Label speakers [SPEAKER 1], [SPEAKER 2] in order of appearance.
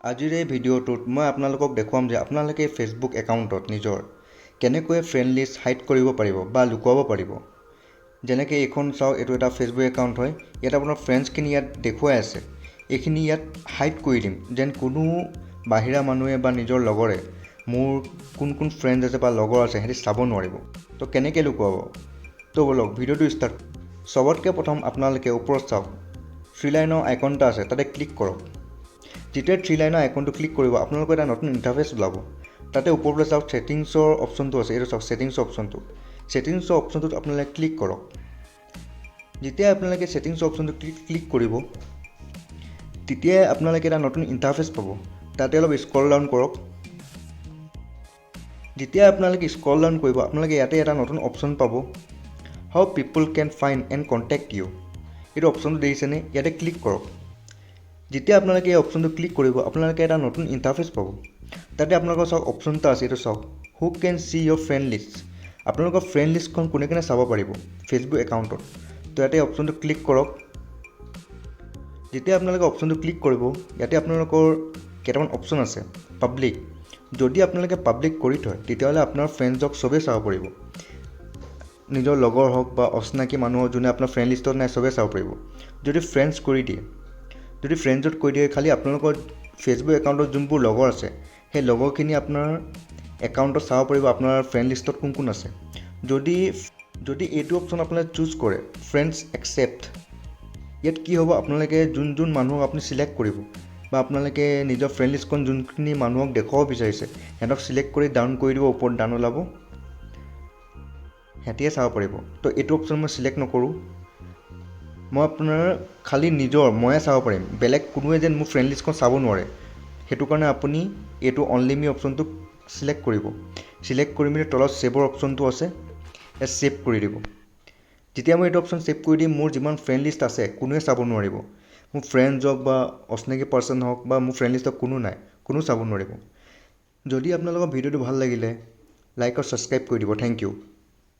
[SPEAKER 1] আজিৰ এই ভিডিঅ'টোত মই আপোনালোকক দেখুৱাম যে আপোনালোকে ফেচবুক একাউণ্টত নিজৰ কেনেকৈ ফ্ৰেণ্ড লিষ্ট হাইড কৰিব পাৰিব বা লুকুৱাব পাৰিব। যেনেকৈ এইখন চাওক, এইটো এটা ফেচবুক একাউণ্ট হয়। ইয়াত আপোনাৰ ফ্ৰেণ্ডছখিনি ইয়াত দেখুৱাই আছে, এইখিনি ইয়াত হাইড কৰি দিম যেন কোনো বাহিৰা মানুহে বা নিজৰ লগৰে মোৰ কোন কোন ফ্ৰেণ্ডছ আছে বা লগৰ আছে সিহঁতি চাব নোৱাৰিব। তো কেনেকৈ লুকুৱাব, তো বলক ভিডিঅ'টো ষ্টাৰ্ট। চবতকৈ প্ৰথম আপোনালোকে ওপৰত চাওক, 3 লাইনৰ আইকন এটা আছে, তাতে ক্লিক কৰক। যেতিয়া 3 লাইনৰ আইকনটো ক্লিক কৰিব আপোনালোকৰ এটা নতুন ইণ্টাৰফেচ ওলাব। তাতে ওপৰলৈ চাওক, ছেটিংছৰ অপশ্যনটো আছে, এইটো চাওক ছেটিংছৰ অপশ্যনটোত আপোনালোকে ক্লিক কৰক। যেতিয়া আপোনালোকে ছেটিংছৰ অপশ্যনটো ক্লিক কৰিব তেতিয়াই আপোনালোকে এটা নতুন ইণ্টাৰফেচ পাব। তাতে অলপ স্ক্ৰল ডাউন কৰক। যেতিয়া আপোনালোকে স্ক্ৰল ডাউন কৰিব আপোনালোকে ইয়াতে এটা নতুন অপশ্যন পাব, হাউ পিপল কেন ফাইণ্ড এণ্ড কণ্টেক্ট ইউ। এইটো অপশ্যনটো দেখিছেনে, ইয়াতে ক্লিক কৰক। যেতিয়া আপোনালোকে এই অপশ্যনটো ক্লিক কৰিব আপোনালোকে এটা নতুন ইণ্টাৰফেচ পাব। তাতে আপোনালোকৰ চাওক অপশ্যন এটা আছে, এইটো চাওক, হু কেন চি ইয়'ৰ ফ্ৰেণ্ড লিষ্ট। আপোনালোকৰ ফ্ৰেণ্ড লিষ্টখন কোনে কোনে চাব পাৰিব ফেচবুক একাউণ্টত। তো ইয়াতে অপশ্যনটো ক্লিক কৰক। যেতিয়া আপোনালোকে অপশ্যনটো ক্লিক কৰিব ইয়াতে আপোনালোকৰ কেইটামান অপশ্যন আছে। পাব্লিক, যদি আপোনালোকে পাব্লিক কৰি থয় তেতিয়াহ'লে আপোনাৰ ফ্ৰেণ্ডছক চবেই চাব পাৰিব। নিজৰ লগৰ হওক বা অচিনাকি মানুহৰ যোনে আপোনাৰ ফ্ৰেণ্ড লিষ্টত নাই চবেই চাব পাৰিব। যদি ফ্ৰেণ্ডছ কৰি দিয়ে, খালি আপোনালোকৰ ফেচবুক একাউণ্টত যোনবোৰ লগৰ আছে সেই লগৰখিনি আপোনাৰ একাউণ্টত চাব পাৰিব আপোনাৰ ফ্ৰেণ্ড লিষ্টত কোন কোন আছে। যদি এইটো অপশ্যন আপোনালোকে চুজ কৰে, ফ্ৰেণ্ডছ একচেপ্ট, ইয়াত কি হ'ব, আপোনালোকে যোন মানুহক আপুনি চিলেক্ট কৰিব বা আপোনালোকে নিজৰ ফ্ৰেণ্ড লিষ্টখন যোনখিনি মানুহক দেখুৱাব বিচাৰিছে সিহঁতক চিলেক্ট কৰি ডাউন কৰি দিব, ওপৰত ডাউন ওলাব, সিহঁতিয়ে চাব পাৰিব। তো এইটো অপশ্যন মই চিলেক্ট নকৰোঁ, মই আপোনাৰ খালি ময়ে চাব পাৰিম, বেলেগ কোনোৱে যেন মোৰ ফ্ৰেণ্ড লিষ্টখন চাব নোৱাৰে। সেইটো কাৰণে আপুনি এইটো অনলি মি অপশ্যনটো চিলেক্ট কৰিব। চিলেক্ট কৰি মেলি তলত ছেভৰ অপশ্যনটো আছে, ইয়াত ছেভ কৰি দিব। যেতিয়া মই এইটো অপশ্যন ছেভ কৰি দিম মোৰ যিমান ফ্ৰেণ্ড লিষ্ট আছে কোনোৱে চাব নোৱাৰিব। মোৰ ফ্ৰেণ্ডছ হওক বা অচিনাকি পাৰ্চন হওক বা মোৰ ফ্ৰেণ্ড লিষ্টত কোনো নাই, কোনো চাব নোৱাৰিব। যদি আপোনালোকৰ ভিডিঅ'টো ভাল লাগিলে লাইক আৰু ছাবস্ক্ৰাইব কৰি দিব। Thank U.